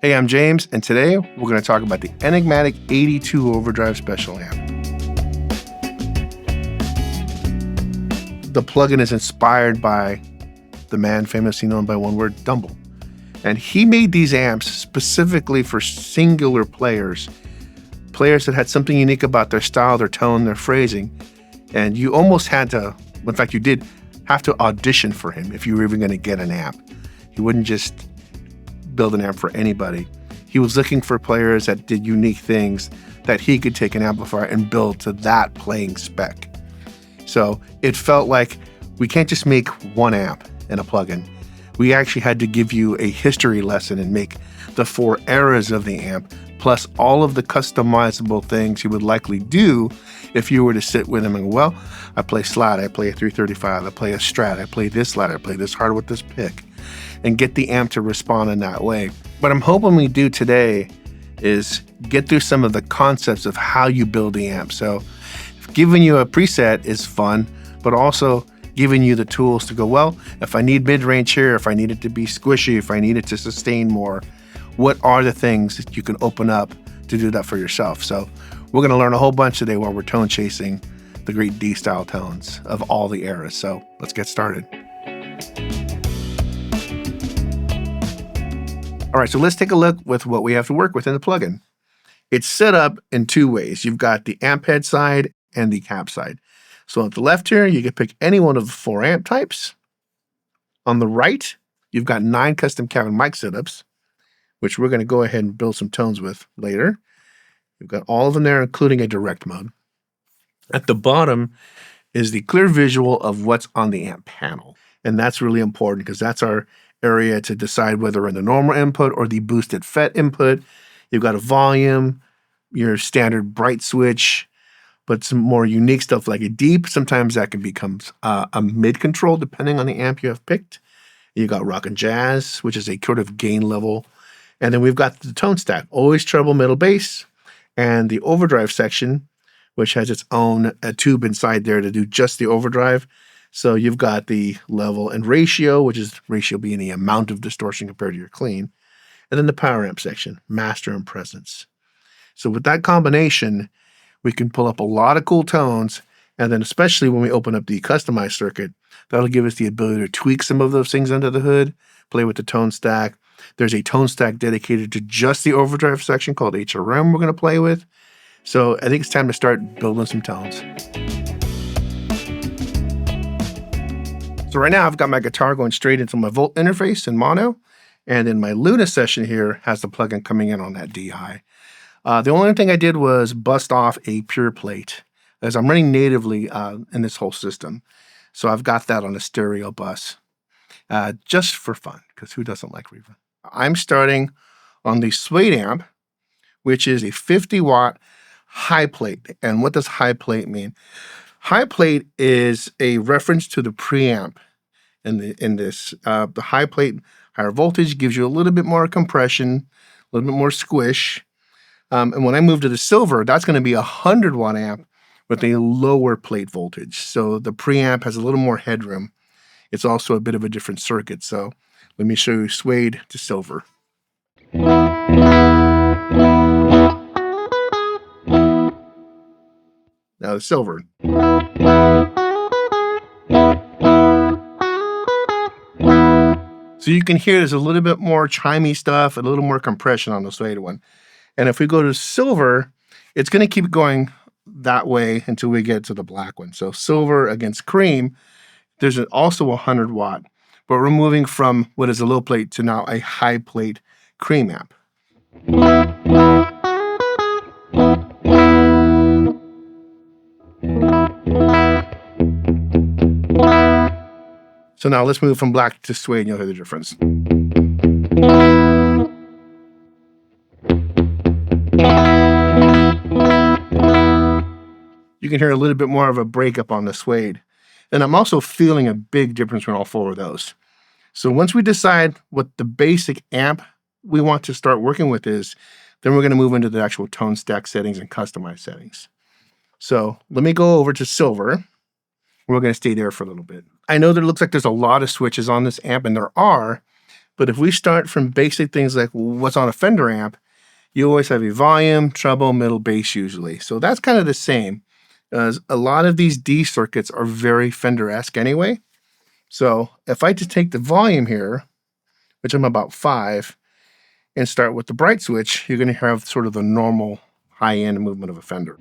Hey, I'm James, and today we're going to talk about the Enigmatic 82 Overdrive Special Amp. The plugin is inspired by the man famously known by one word, Dumble. And he made these amps specifically for singular players that had something unique about their style, their tone, their phrasing. And you almost had to, in fact, you did have to audition for him if you were even going to get an amp. He wouldn't just build an amp for anybody. He was looking for players that did unique things that he could take an amplifier and build to that playing spec. So it felt like we can't just make one amp and a plugin. We actually had to give you a history lesson and make the 4 eras of the amp, plus all of the customizable things you would likely do if you were to sit with him and go, well, I play slide, I play a 335, I play a strat, I play this slide, I play this hard with this pick, and get the amp to respond in that way. What I'm hoping we do today is get through some of the concepts of how you build the amp. So giving you a preset is fun, but also giving you the tools to go, well, if I need mid-range here, if I need it to be squishy, if I need it to sustain more, what are the things that you can open up to do that for yourself? So we're going to learn a whole bunch today while we're tone chasing the great D-style tones of all the eras. So let's get started. All right, so let's take a look with what we have to work with in the plugin. It's set up in 2 ways. You've got the amp head side and the cap side. So at the left here, you can pick any one of the 4 amp types. On the right, you've got 9 custom cabin mic setups, which we're going to go ahead and build some tones with later. You've got all of them there, including a direct mode. At the bottom is the clear visual of what's on the amp panel. And that's really important because that's our area to decide whether we're in the normal input or the boosted FET input. You've got a volume, your standard bright switch, but some more unique stuff like a deep. Sometimes that can become a mid control depending on the amp you have picked. You got rock and jazz, which is a sort of gain level. And then we've got the tone stack, always treble, middle, bass, and the overdrive section, which has its own tube inside there to do just the overdrive. So you've got the level and ratio, which is ratio being the amount of distortion compared to your clean. And then the power amp section, master and presence. So with that combination, we can pull up a lot of cool tones. And then especially when we open up the customized circuit, that'll give us the ability to tweak some of those things under the hood, play with the tone stack. There's a tone stack dedicated to just the overdrive section called HRM we're going to play with. So I think it's time to start building some tones. So right now I've got my guitar going straight into my Volt interface in mono, and then my Luna session here has the plugin coming in on that D high. The only thing I did was bust off a pure plate as I'm running natively in this whole system. So I've got that on a stereo bus just for fun, because who doesn't like reverb? I'm starting on the Suede amp, which is a 50-watt high plate. And what does high plate mean? High plate is a reference to the preamp in this. The high plate, higher voltage, gives you a little bit more compression, a little bit more squish. And when I move to the silver, that's going to be a 100-watt amp with a lower plate voltage. So the preamp has a little more headroom. It's also a bit of a different circuit. So let me show you Suede to silver. Now the silver. So you can hear there's a little bit more chimey stuff, a little more compression on the Suede one. And if we go to silver, it's going to keep going that way until we get to the black one. So silver against cream, there's also a 100-watt, but we're moving from what is a low plate to now a high plate cream amp. So now let's move from black to suede and you'll hear the difference. You can hear a little bit more of a breakup on the suede. And I'm also feeling a big difference between all four of those. So once we decide what the basic amp we want to start working with is, then we're going to move into the actual tone stack settings and customized settings. So let me go over to silver. We're going to stay there for a little bit. I know that it looks like there's a lot of switches on this amp, and there are, but if we start from basic things like what's on a Fender amp, you always have a volume, treble, middle, bass usually. So that's kind of the same. A lot of these D circuits are very Fender-esque anyway. So if I just take the volume here, which I'm about 5, and start with the bright switch, you're going to have sort of the normal high-end movement of a Fender.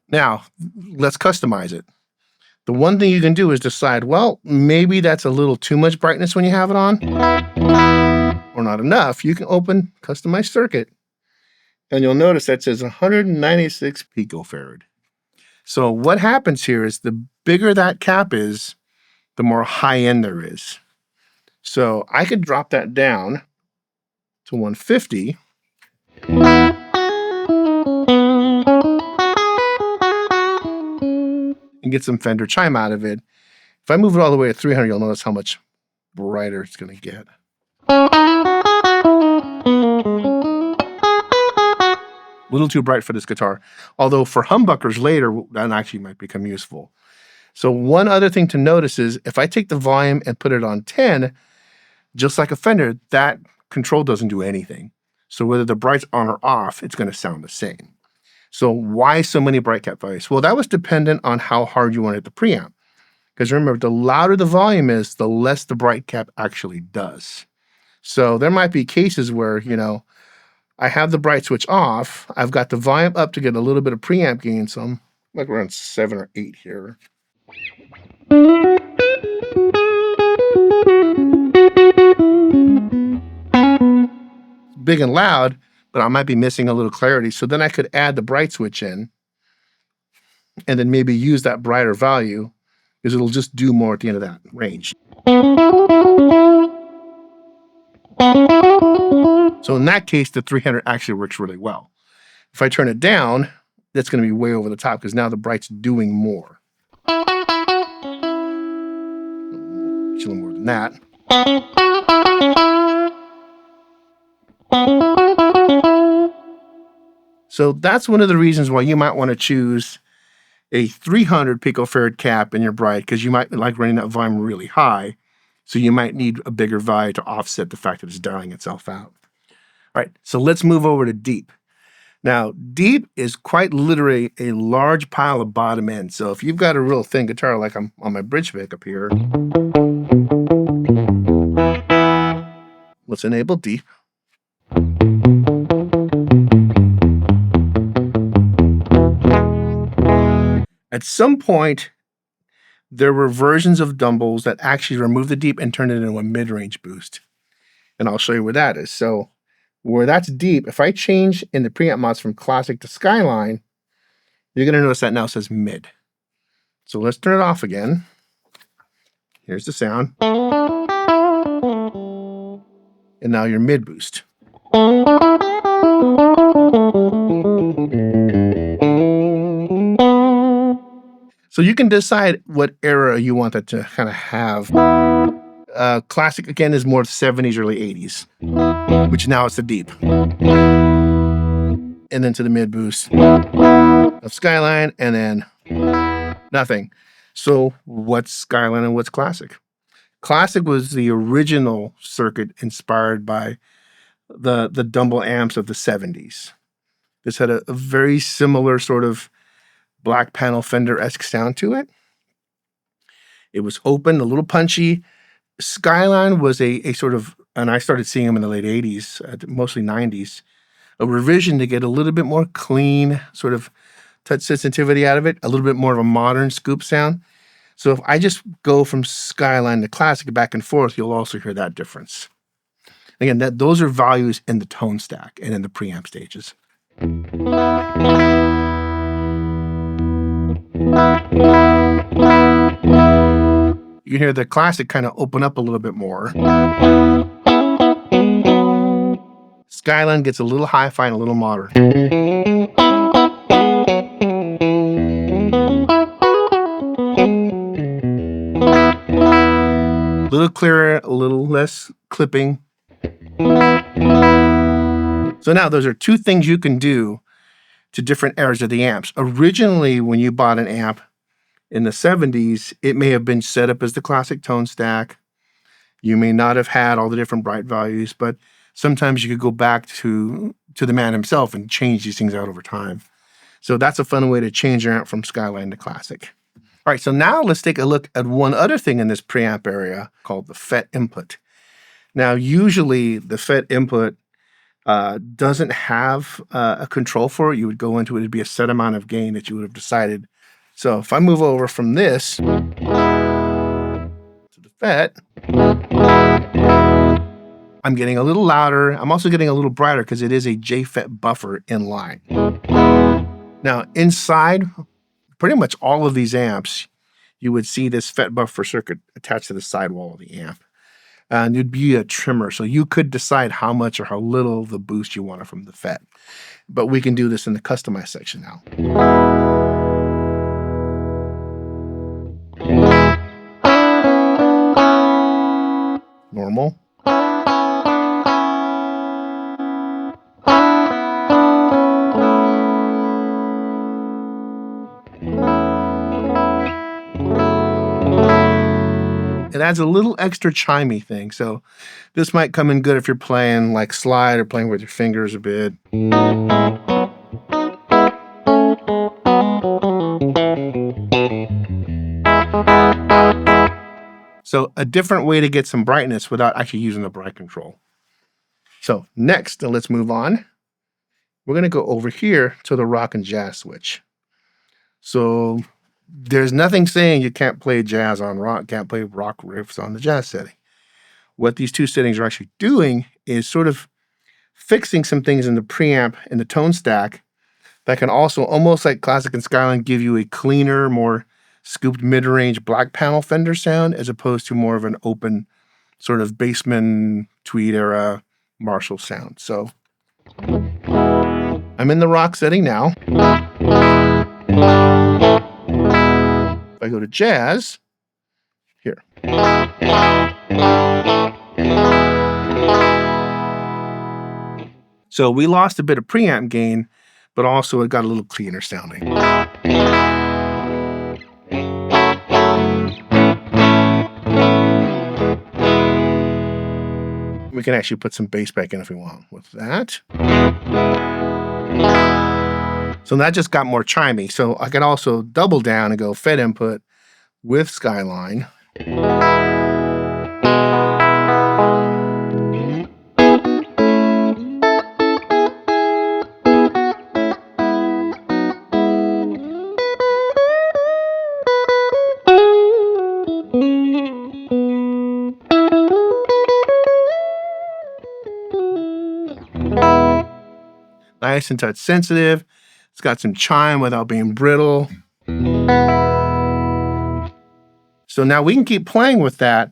Now, let's customize it. The one thing you can do is decide, well, maybe that's a little too much brightness when you have it on, or not enough. You can open Customize Circuit, and you'll notice that says 196 picofarad. So what happens here is the bigger that cap is, the more high end there is. So I could drop that down to 150. And get some Fender chime out of it. If I move it all the way to 300, you'll notice how much brighter it's going to get. A little too bright for this guitar. Although for humbuckers later, that actually might become useful. So one other thing to notice is if I take the volume and put it on 10, just like a Fender, that control doesn't do anything. So whether the bright's on or off, it's going to sound the same. So why so many bright cap values? Well, that was dependent on how hard you wanted the preamp. Because remember, the louder the volume is, the less the bright cap actually does. So there might be cases where, I have the bright switch off. I've got the volume up to get a little bit of preamp gain. So I'm like around 7 or 8 here. Big and loud, but I might be missing a little clarity. So then I could add the bright switch in and then maybe use that brighter value because it'll just do more at the end of that range. So in that case, the 300 actually works really well. If I turn it down, that's going to be way over the top because now the bright's doing more. A little more than that. So that's one of the reasons why you might want to choose a 300 picofarad cap in your bright because you might like running that volume really high. So you might need a bigger value to offset the fact that it's dialing itself out. All right, so let's move over to deep. Now, deep is quite literally a large pile of bottom end. So if you've got a real thin guitar like I'm on my bridge pick up here, let's enable deep. At some point, there were versions of Dumbles that actually removed the deep and turned it into a mid-range boost. And I'll show you where that is. So where that's deep, if I change in the preamp mods from classic to Skyline, you're going to notice that now says mid. So let's turn it off again. Here's the sound. And now your mid boost. So you can decide what era you want that to kind of have. Classic, again, is more 70s, early 80s, which now it's the deep. And then to the mid boost of Skyline, and then nothing. So what's Skyline and what's Classic? Classic was the original circuit inspired by the Dumble amps of the 70s. This had a very similar sort of black panel Fender-esque sound to it. It was open, a little punchy. Skyline was a sort of, and I started seeing them in the late 80s, mostly 90s, a revision to get a little bit more clean, sort of touch sensitivity out of it, a little bit more of a modern scoop sound. So if I just go from Skyline to Classic back and forth, you'll also hear that difference. Again, those are values in the tone stack and in the preamp stages. You can hear the classic kind of open up a little bit more. Skyline gets a little hi-fi and a little modern. A little clearer, a little less clipping. So now those are two things you can do to different eras of the amps. Originally, when you bought an amp in the 70s, it may have been set up as the classic tone stack. You may not have had all the different bright values, but sometimes you could go back to the man himself and change these things out over time. So that's a fun way to change your amp from Skyline to classic. All right, so now let's take a look at one other thing in this preamp area called the FET input. Now, usually the FET input doesn't have a control for it. You would go into it, it'd be a set amount of gain that you would have decided. So if I move over from this to the FET, I'm getting a little louder. I'm also getting a little brighter because it is a JFET buffer in line. Now, inside pretty much all of these amps, you would see this FET buffer circuit attached to the sidewall of the amp. And it'd be a trimmer, so you could decide how much or how little the boost you wanted from the FET. But we can do this in the customize section now. Normal. It adds a little extra chimey thing, so this might come in good if you're playing like slide or playing with your fingers a bit. So a different way to get some brightness without actually using the bright control. So next, let's move on. We're going to go over here to the rock and jazz switch. So there's nothing saying you can't play jazz on rock, can't play rock riffs on the jazz setting. What these two settings are actually doing is sort of fixing some things in the preamp and the tone stack that can also, almost like classic and Skyline, give you a cleaner, more scooped mid-range black panel Fender sound as opposed to more of an open sort of Bassman Tweed era Marshall sound. So I'm in the rock setting now. If I go to jazz, here. So we lost a bit of preamp gain, but also it got a little cleaner sounding. We can actually put some bass back in if we want with that. So that just got more chimey. So I can also double down and go FET input with Skyline. Nice and touch sensitive. It's got some chime without being brittle. So now we can keep playing with that.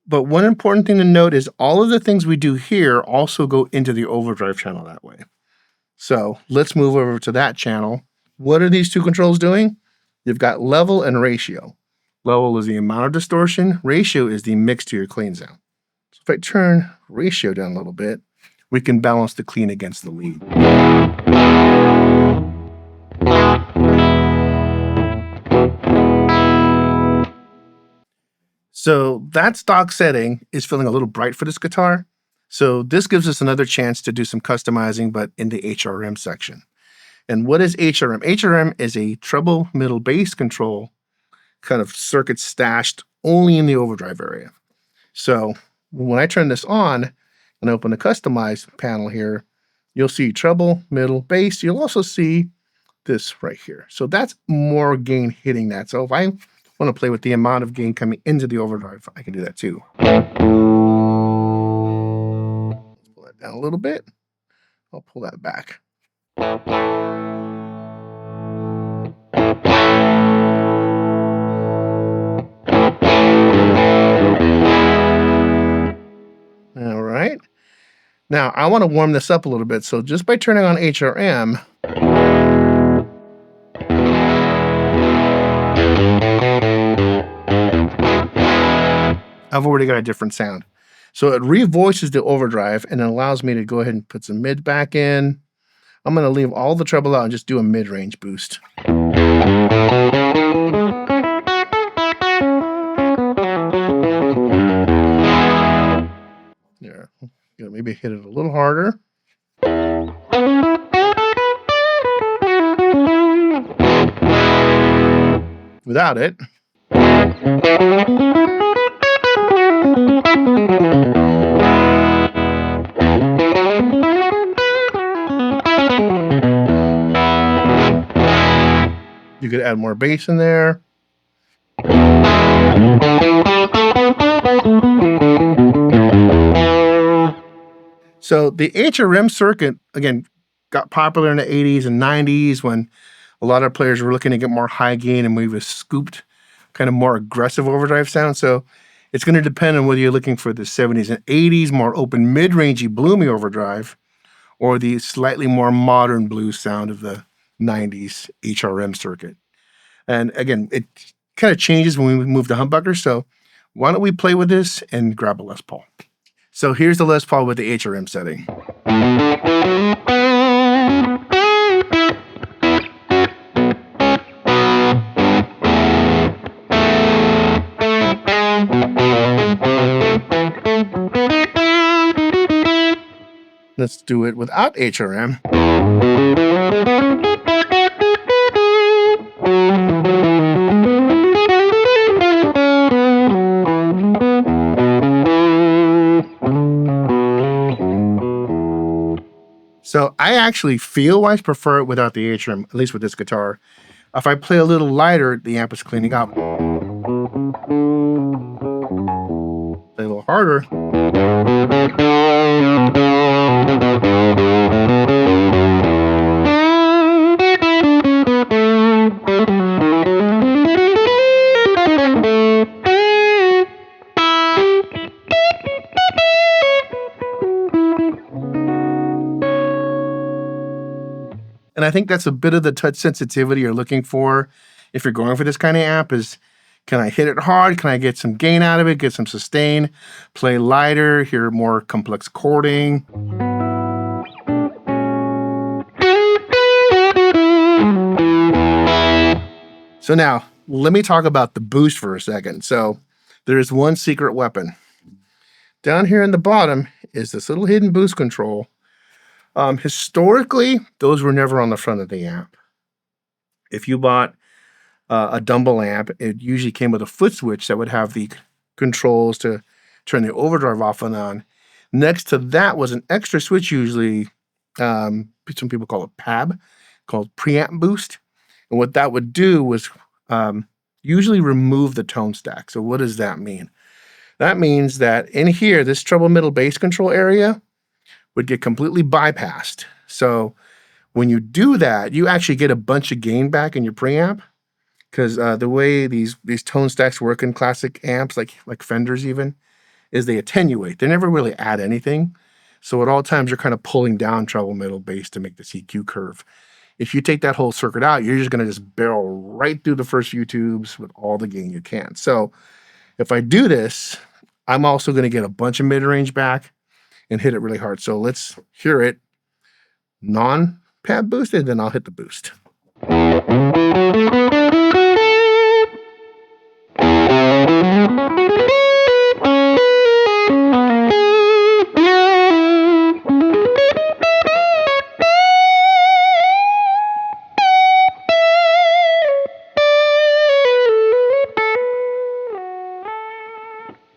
But one important thing to note is all of the things we do here also go into the overdrive channel that way. So let's move over to that channel. What are these two controls doing? You've got level and ratio. Level is the amount of distortion. Ratio is the mix to your clean sound. So if I turn ratio down a little bit, we can balance the clean against the lead. So that stock setting is feeling a little bright for this guitar. So this gives us another chance to do some customizing, but in the HRM section. And what is HRM? HRM is a treble middle bass control kind of circuit stashed only in the overdrive area. So when I turn this on and open the customize panel here, you'll see treble, middle, bass. You'll also see this right here. So that's more gain hitting that. So if I want to play with the amount of gain coming into the overdrive, I can do that too. Let's pull that down a little bit. I'll pull that back. All right. Now, I want to warm this up a little bit, so just by turning on HRM, I've already got a different sound. So it revoices the overdrive and it allows me to go ahead and put some mid back in. I'm going to leave all the treble out and just do a mid-range boost. There. Maybe hit it a little harder. Without it. You could add more bass in there. So the HRM circuit, again, got popular in the 80s and 90s when a lot of players were looking to get more high gain and move a scooped, kind of more aggressive overdrive sound. So it's going to depend on whether you're looking for the 70s and 80s, more open, mid-rangey, bloomy overdrive, or the slightly more modern blues sound of the 90s HRM circuit. And again, it kind of changes when we move to humbuckers. So why don't we play with this and grab a Les Paul? So here's the Les Paul with the HRM setting. Let's do it without HRM. So I actually feel-wise prefer it without the HRM, at least with this guitar. If I play a little lighter, the amp is cleaning up. Play a little harder. And I think that's a bit of the touch sensitivity you're looking for if you're going for this kind of amp is, can I hit it hard? Can I get some gain out of it, get some sustain, play lighter, hear more complex chording? So now, let me talk about the boost for a second. So there is one secret weapon. Down here in the bottom is this little hidden boost control. Historically, those were never on the front of the amp. If you bought a Dumble amp, it usually came with a foot switch that would have the controls to turn the overdrive off and on. Next to that was an extra switch, usually some people call it PAB, called preamp boost. And what that would do was usually remove the tone stack. So what does that mean? That means that in here, this treble middle bass control area would get completely bypassed. So when you do that, you actually get a bunch of gain back in your preamp because the way these tone stacks work in classic amps, like Fenders even, is they attenuate. They never really add anything. So at all times, you're kind of pulling down treble middle bass to make the EQ curve. If you take that whole circuit out, you're just going to just barrel right through the first few tubes with all the gain you can. So if I do this, I'm also going to get a bunch of mid-range back and hit it really hard. So let's hear it non-pad boosted, then I'll hit the boost.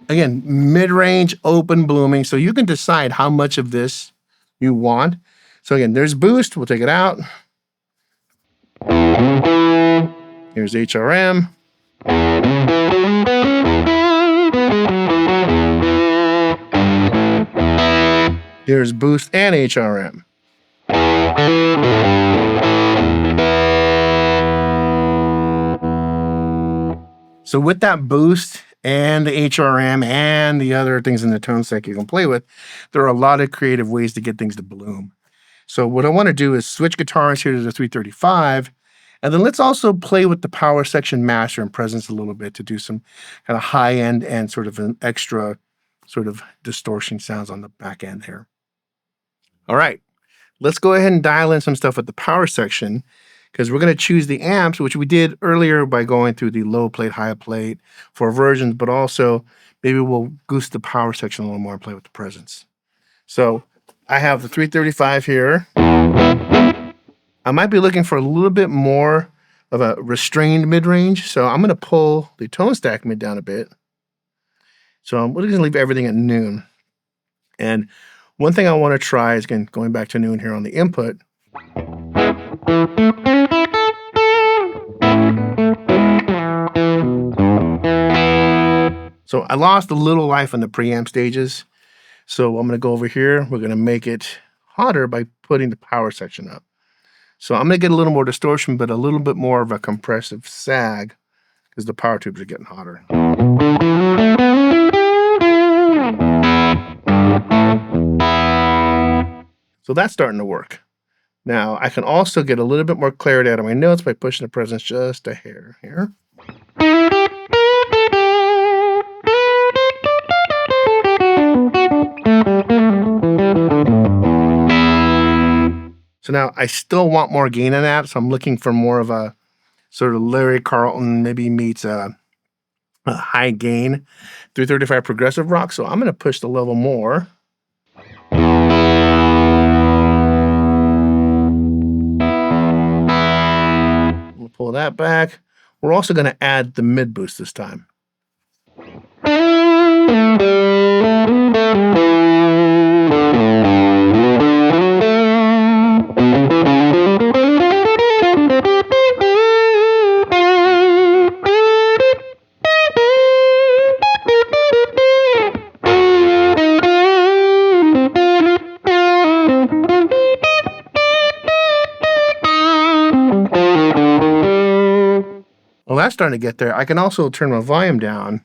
Again, mid-range, open, blooming. So you can decide how much of this you want. So again, there's boost. We'll take it out. Here's HRM. Here's boost and HRM. So with that boost and the HRM and the other things in the tone stack you can play with, there are a lot of creative ways to get things to bloom. So what I want to do is switch guitars here to the 335, and then let's also play with the power section master and presence a little bit to do some kind of high end and sort of an extra sort of distortion sounds on the back end here. All right, let's go ahead and dial in some stuff with the power section, because we're going to choose the amps, which we did earlier by going through the low plate, high plate for versions, but also maybe we'll goose the power section a little more and play with the presence. So I have the 335 here. I might be looking for a little bit more of a restrained mid-range, so I'm going to pull the tone stack mid down a bit. So I'm going to leave everything at noon. And one thing I want to try is, again, going back to noon here on the input. So I lost a little life on the preamp stages. So I'm going to go over here. We're going to make it hotter by putting the power section up. So I'm going to get a little more distortion, but a little bit more of a compressive sag because the power tubes are getting hotter. So that's starting to work. Now I can also get a little bit more clarity out of my notes by pushing the presence just a hair here. So now I still want more gain in that, so I'm looking for more of a sort of Larry Carlton, maybe meets a high gain 335 progressive rock. So I'm going to push the level more. We'll pull that back. We're also going to add the mid boost this time. Well, that's starting to get there. I can also turn my volume down.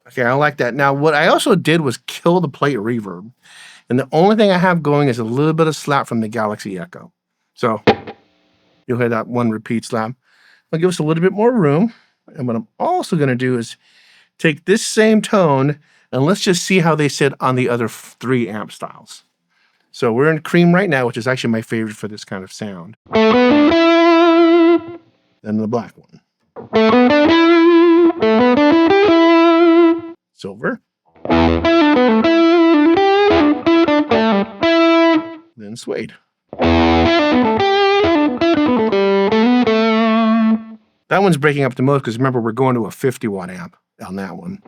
Okay, I like that. Now, what I also did was kill the plate reverb. And the only thing I have going is a little bit of slap from the Galaxy Echo. So you'll hear that one repeat slap. I'll give us a little bit more room. And what I'm also going to do is take this same tone and let's just see how they sit on the other 3 amp styles. So we're in cream right now, which is actually my favorite for this kind of sound. Then the black one. Silver. Then suede. That one's breaking up the most because remember, we're going to a 50 watt amp on that one.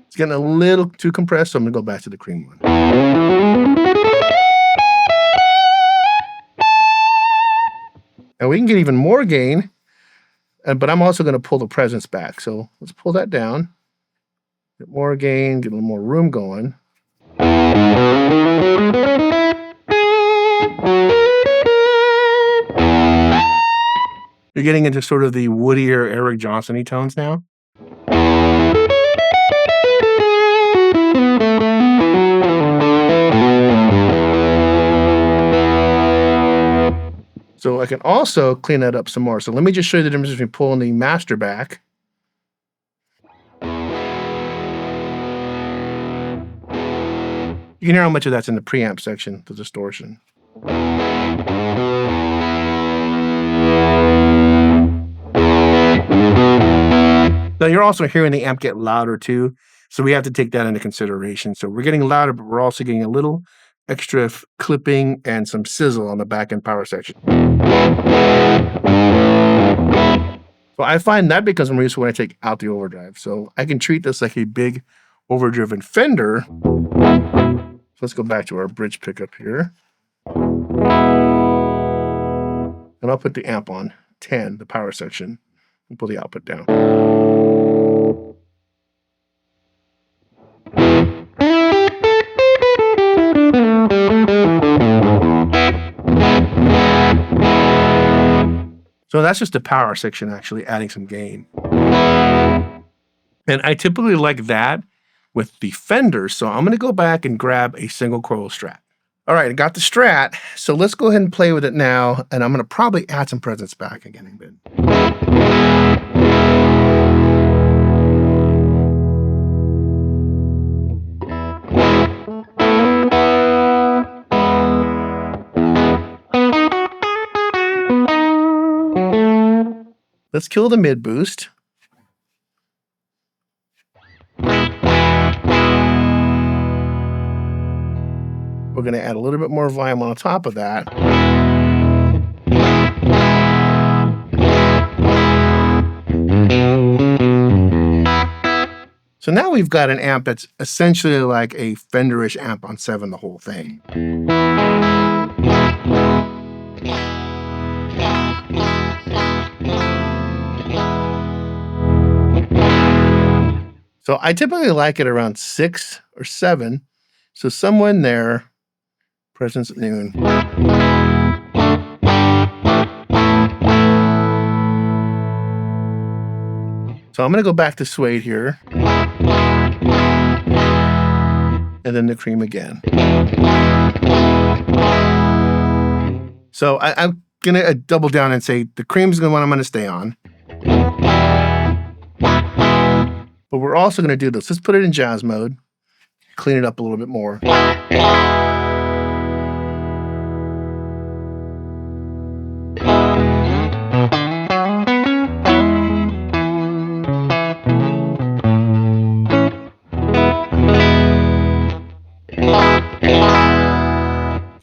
It's getting a little too compressed, so I'm going to go back to the cream one. And we can get even more gain, but I'm also going to pull the presence back. So let's pull that down. Get more gain, get a little more room going. You're getting into sort of the woodier Eric Johnson-y tones now. So I can also clean that up some more. So let me just show you the difference between pulling the master back. You can hear how much of that's in the preamp section, the distortion. Now you're also hearing the amp get louder too, so we have to take that into consideration. So we're getting louder, but we're also getting a little extra clipping and some sizzle on the back end power section. So I find that becomes more useful when I take out the overdrive. So I can treat this like a big overdriven Fender. Let's go back to our bridge pickup here. And I'll put the amp on 10, the power section, and pull the output down. So that's just the power section, actually adding some gain. And I typically like that with the Fenders, so I'm going to go back and grab a single coil Strat. All right, I got the Strat, so let's go ahead and play with it now, and I'm going to probably add some presence back again in a bit. Let's kill the mid boost. We're going to add a little bit more volume on top of that. So now we've got an amp that's essentially like a Fenderish amp on 7, the whole thing. So I typically like it around 6 or 7. So somewhere in there, presence at noon. So I'm going to go back to suede here. And then the cream again. So I'm going to double down and say the cream is the one I'm going to stay on. But we're also going to do this. Let's put it in jazz mode. Clean it up a little bit more.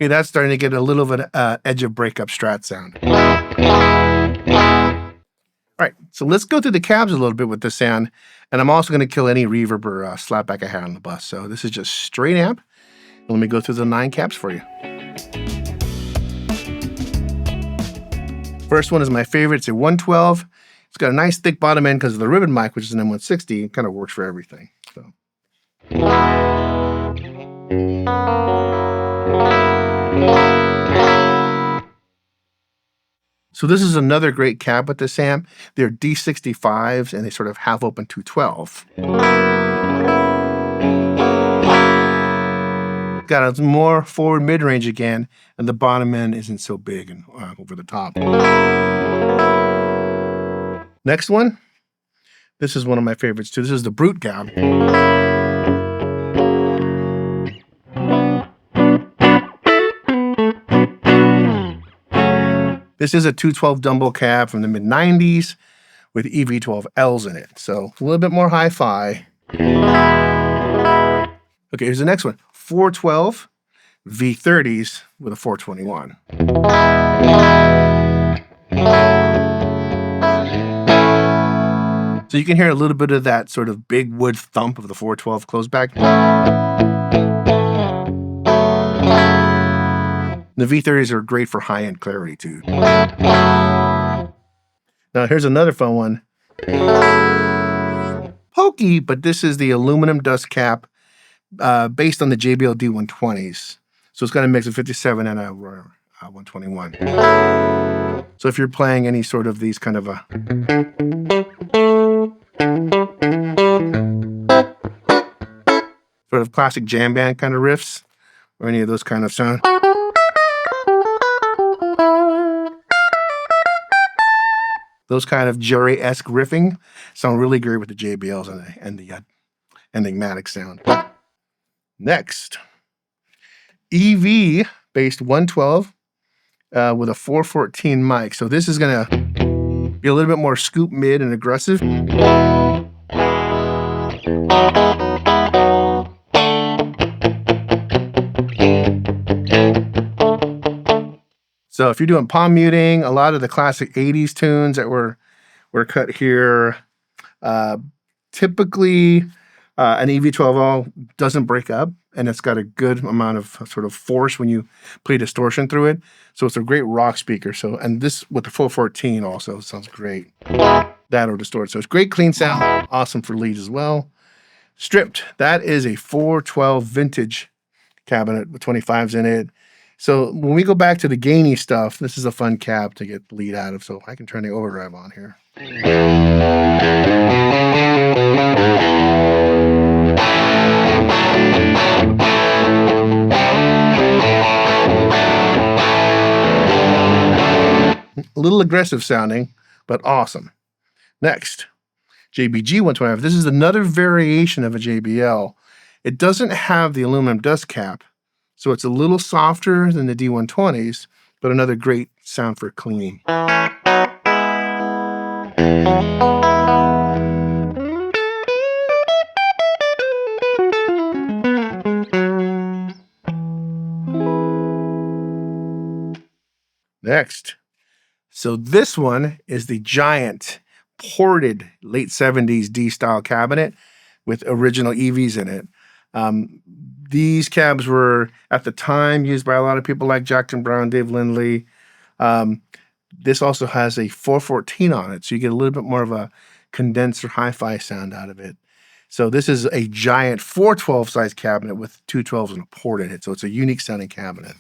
Okay, that's starting to get a little bit of edge of breakup Strat sound. All right, so let's go through the cabs a little bit with this sound, and I'm also going to kill any reverb or slapback I had on the bus. So this is just straight amp. Let me go through the 9 cabs for you. First one is my favorite. It's a 112. It's got a nice thick bottom end because of the ribbon mic, which is an M160. It kind of works for everything. So this is another great cab with this amp. They're D65s and they sort of half open 212. Got a more forward mid-range again, and the bottom end isn't so big and over the top. Next one, this is one of my favorites too. This is the Brute cab. This is a 212 Dumble cab from the mid-90s with EV12Ls in it. So a little bit more hi-fi. Okay, here's the next one. 412 V30s with a 421. So you can hear a little bit of that sort of big wood thump of the 412 closeback. The V30s are great for high-end clarity too. Now here's another fun one. Pokey, but this is the aluminum dust cap based on the JBL D120s. So it's got a mix of 57 and a 121. So if you're playing any sort of these kind of sort of classic jam band kind of riffs, or any of those kind of sound. Those kind of Jerry-esque riffing sound really great with the JBLs and the Enigmatic sound. Next, EV-based 112 with a 414 mic. So this is going to be a little bit more scoop mid and aggressive. So if you're doing palm muting, a lot of the classic 80s tunes that were cut here, typically An EV12L doesn't break up, and it's got a good amount of sort of force when you play distortion through it. So it's a great rock speaker. So, and this with the 414 also sounds great. That'll distort. So it's great clean sound, awesome for leads as well. Stripped, that is a 412 vintage cabinet with 25s in it. So when we go back to the gainy stuff, this is a fun cab to get lead out of. So I can turn the overdrive on here. A little aggressive sounding, but awesome. Next, JBG 125. This is another variation of a JBL. It doesn't have the aluminum dust cap, so it's a little softer than the D120s, but another great sound for cleaning. Next. So this one is the giant ported late 70s D-style cabinet with original EVs in it. These cabs were, at the time, used by a lot of people like Jackson Browne, Dave Lindley. This also has a 414 on it, so you get a little bit more of a condenser hi-fi sound out of it. So this is a giant 412 size cabinet with two 12s and a port in it, so it's a unique sounding cabinet.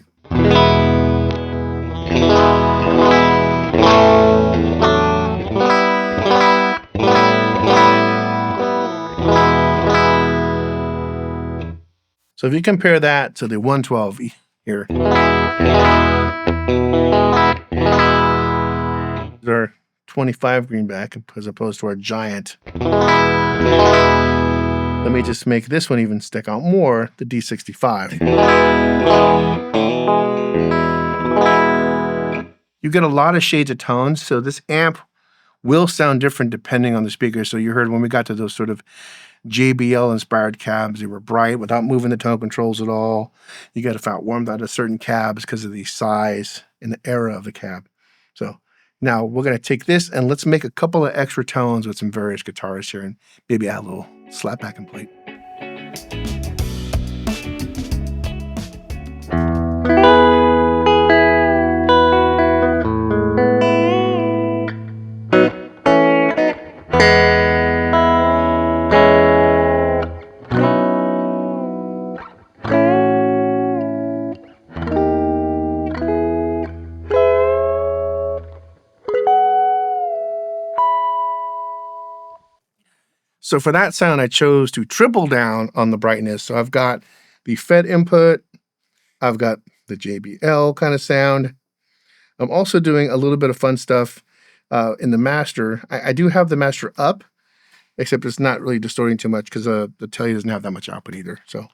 So if you compare that to the 112 here, they're 25 greenback as opposed to our giant. Let me just make this one even stick out more, the D65. You get a lot of shades of tones, so this amp will sound different depending on the speaker. So you heard when we got to those sort of JBL-inspired cabs, they were bright without moving the tone controls at all. You got to felt warmed out of certain cabs because of the size and the era of the cab. So now we're going to take this and let's make a couple of extra tones with some various guitars here and maybe add a little slap back and plate. So for that sound, I chose to triple down on the brightness. So I've got the Fed input, I've got the JBL kind of sound. I'm also doing a little bit of fun stuff in the master. I do have the master up, except it's not really distorting too much because the Tele doesn't have that much output either. So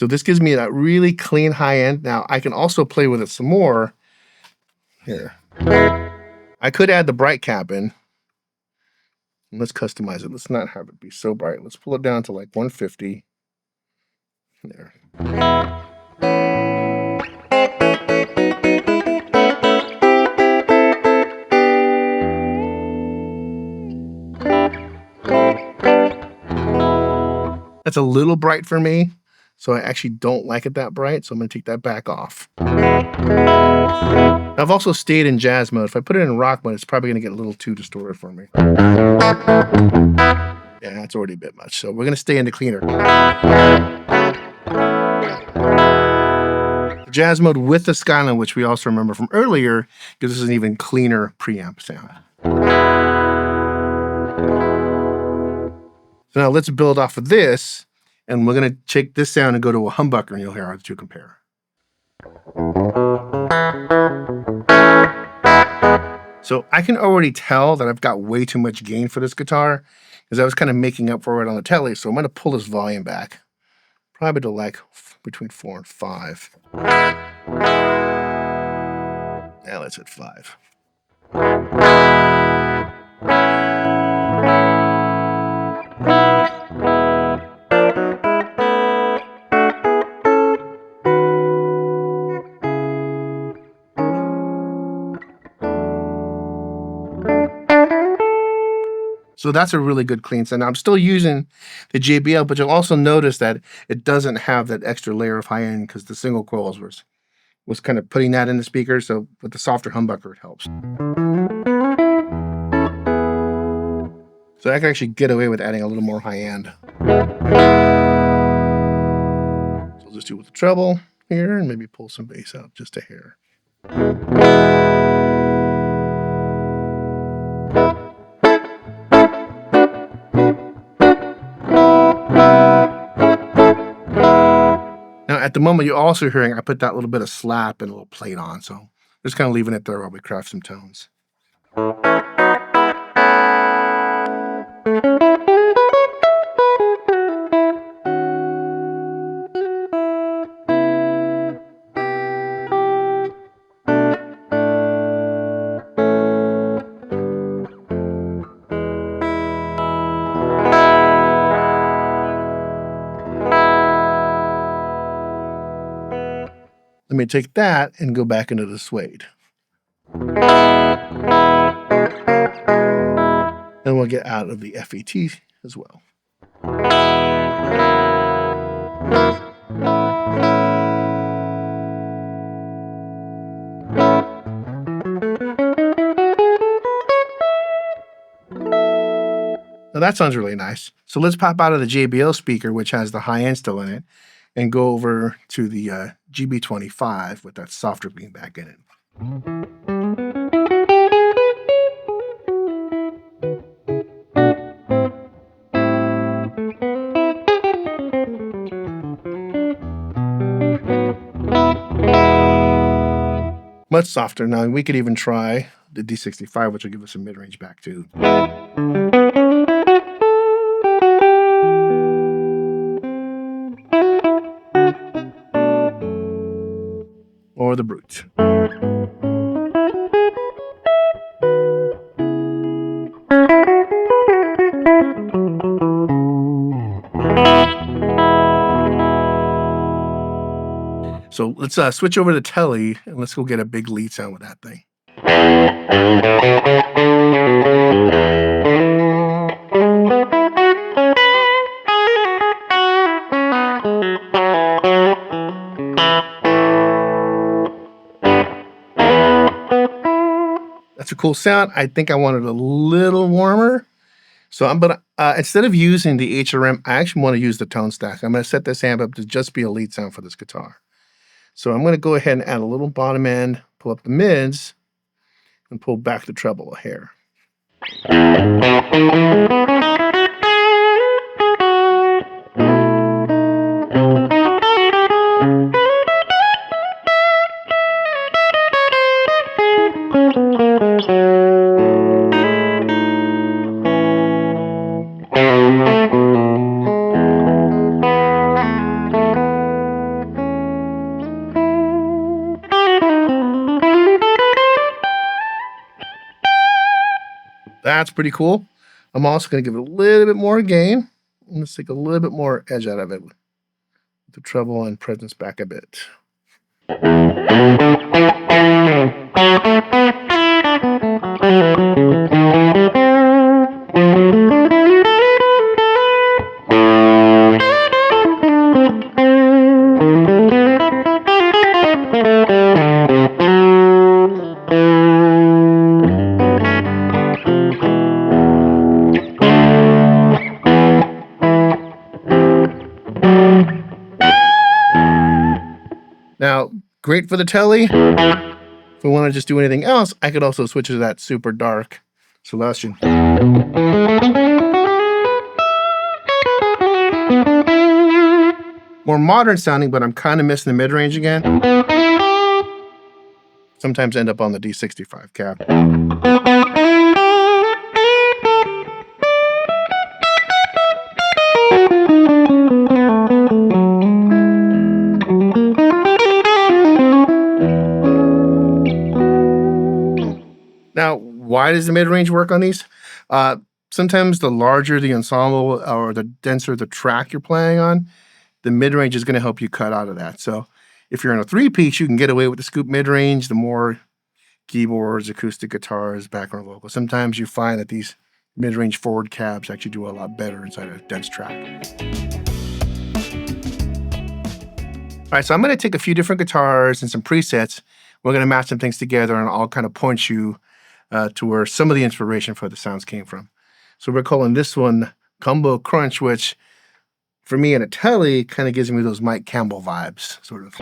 this gives me that really clean high end. Now I can also play with it some more. Here, I could add the bright cap in. Let's customize it. Let's not have it be so bright. Let's pull it down to like 150. There. That's a little bright for me, so I actually don't like it that bright, so I'm going to take that back off. I've also stayed in jazz mode. If I put it in rock mode, it's probably going to get a little too distorted for me. Yeah, that's already a bit much, so we're going to stay in the cleaner. Jazz mode with the Skyline, which we also remember from earlier, gives us an even cleaner preamp sound. So now let's build off of this, and we're going to take this sound and go to a humbucker, and you'll hear how the two compare. So I can already tell that I've got way too much gain for this guitar because I was kind of making up for it on the Tele. So I'm going to pull this volume back, probably to like between 4 and 5. Now let's hit 5. So So that's a really good clean sound. Now, I'm still using the JBL, but you'll also notice that it doesn't have that extra layer of high end because the single coils was kind of putting that in the speaker. So with the softer humbucker, it helps. So I can actually get away with adding a little more high end. So I'll just do it with the treble here and maybe pull some bass out just a hair. Now, at the moment, you're also hearing I put that little bit of slap and a little plate on, so just kind of leaving it there while we craft some tones. Let me take that and go back into the suede. And we'll get out of the FET as well. Now that sounds really nice. So let's pop out of the JBL speaker, which has the high end still in it, and go over to the GB25 with that softer greenback in it. Much softer. Now we could even try the D65, which will give us a mid-range back too. Or the Brute. So let's switch over to Telly and let's go get a big lead sound with that thing. That's a cool sound. I think I want it a little warmer. So I'm gonna, instead of using the HRM, I actually want to use the tone stack. I'm gonna set this amp up to just be a lead sound for this guitar. So I'm gonna go ahead and add a little bottom end, pull up the mids, and pull back the treble a hair. That's pretty cool. I'm also going to give it a little bit more gain. Let's take a little bit more edge out of it with the treble and presence back a bit. Now, great for the Telly. If we want to just do anything else, I could also switch to that super dark Celestian. More modern sounding, but I'm kind of missing the mid-range again. Sometimes end up on the D65 cab. Now, why does the mid-range work on these? Sometimes the larger the ensemble or the denser the track you're playing on, the mid-range is going to help you cut out of that. So if you're in a three-piece, you can get away with the scoop mid-range, the more keyboards, acoustic guitars, background vocals. Sometimes you find that these mid-range forward cabs actually do a lot better inside a dense track. All right, so I'm going to take a few different guitars and some presets. We're going to match some things together, and I'll kind of point you to where some of the inspiration for the sounds came from. So we're calling this one Combo Crunch, which for me in a telly kind of gives me those Mike Campbell vibes, sort of.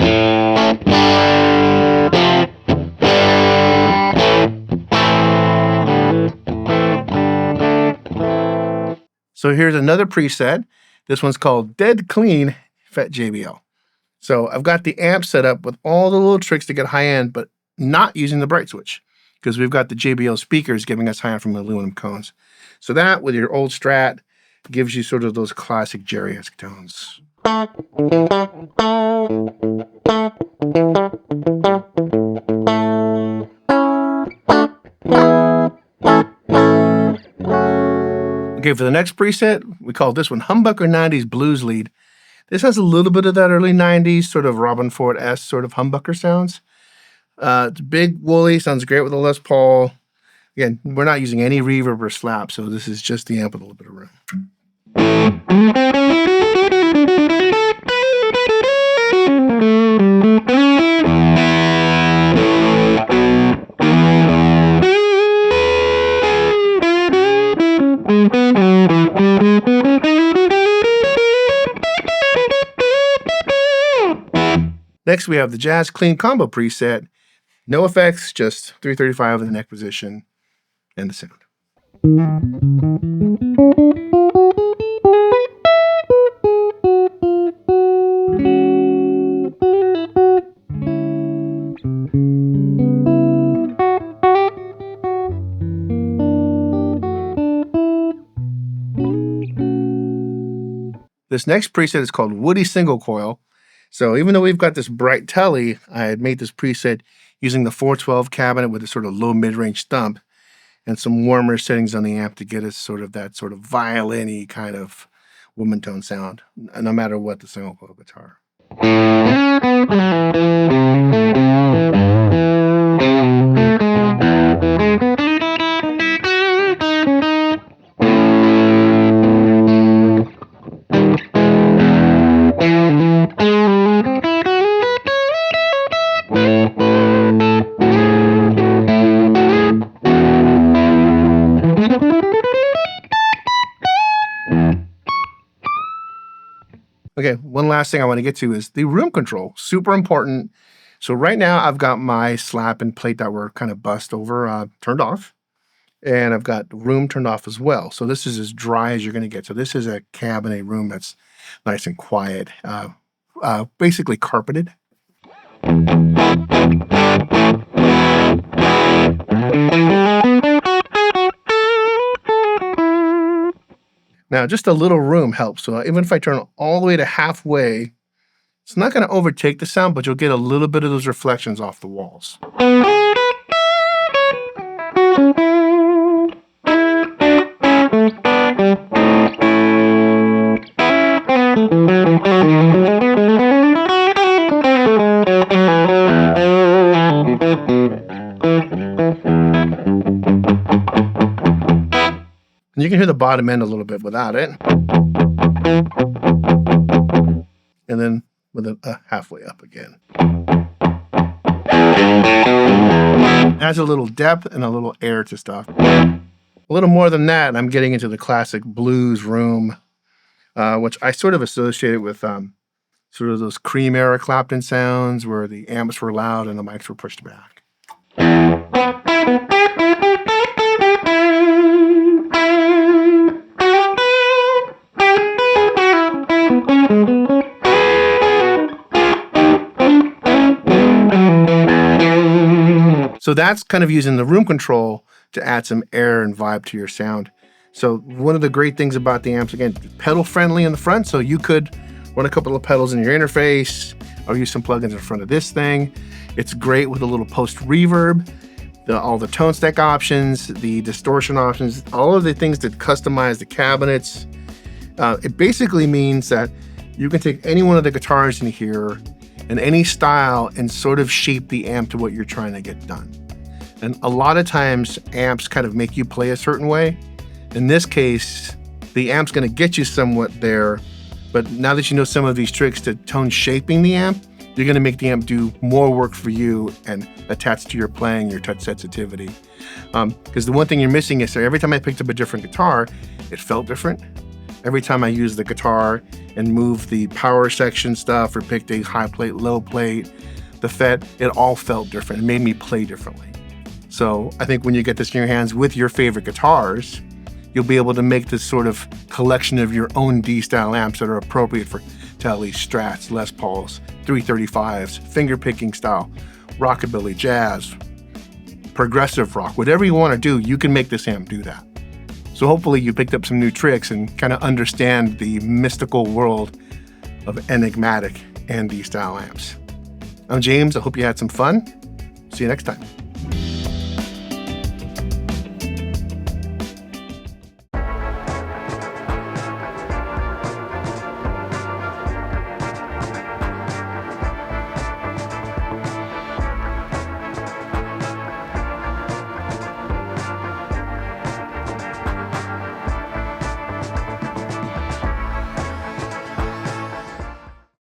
So here's another preset. This one's called Dead Clean Fet JBL. So I've got the amp set up with all the little tricks to get high end, but not using the bright switch because we've got the JBL speakers giving us high end from the aluminum cones. So that with your old Strat gives you sort of those classic Jerry-esque tones. Okay, for the next preset, we call this one Humbucker 90s Blues Lead. This has a little bit of that early 90s sort of Robin Ford-esque sort of humbucker sounds. It's big, woolly, sounds great with a Les Paul. Again, we're not using any reverb or slap, so this is just the amp with a little bit of room. Next, we have the Jazz Clean Combo preset. No effects, just 335 in the neck position and the sound. This next preset is called Woody Single Coil. So even though we've got this bright telly, I had made this preset using the 412 cabinet with a sort of low mid-range stump and some warmer settings on the amp to get us sort of that sort of violin-y kind of woman tone sound, no matter what the single coil guitar. Okay, one last thing I want to get to is the room control. Super important. So right now I've got my slap and plate that were kind of bust over turned off. And I've got the room turned off as well. So this is as dry as you're going to get. So this is a cabinet room that's nice and quiet, basically carpeted. Now, just a little room helps. So even if I turn it all the way to halfway, it's not going to overtake the sound, but you'll get a little bit of those reflections off the walls. And you can hear the bottom end a little bit without it. And then with a halfway up again. Adds a little depth and a little air to stuff. A little more than that, I'm getting into the classic blues room, which I sort of associated with sort of those Cream era Clapton sounds where the amps were loud and the mics were pushed back. So that's kind of using the room control to add some air and vibe to your sound. So one of the great things about the amps, again, pedal friendly in the front. So you could run a couple of pedals in your interface or use some plugins in front of this thing. It's great with a little post reverb, all the tone stack options, the distortion options, all of the things that customize the cabinets. It basically means that you can take any one of the guitars in here in any style and sort of shape the amp to what you're trying to get done. And a lot of times amps kind of make you play a certain way. In this case, the amp's going to get you somewhat there, but now that you know some of these tricks to tone shaping the amp, you're going to make the amp do more work for you and attach to your playing, your touch sensitivity. Because the one thing you're missing is that every time I picked up a different guitar, it felt different. Every time I used the guitar and moved the power section stuff or picked a high plate, low plate, the FET, it all felt different. It made me play differently. So I think when you get this in your hands with your favorite guitars, you'll be able to make this sort of collection of your own D-style amps that are appropriate for Telly, Strats, Les Pauls, 335s, finger picking style, rockabilly, jazz, progressive rock, whatever you want to do, you can make this amp do that. So hopefully you picked up some new tricks and kind of understand the mystical world of Enigmatic and D-style amps. I'm James. I hope you had some fun. See you next time.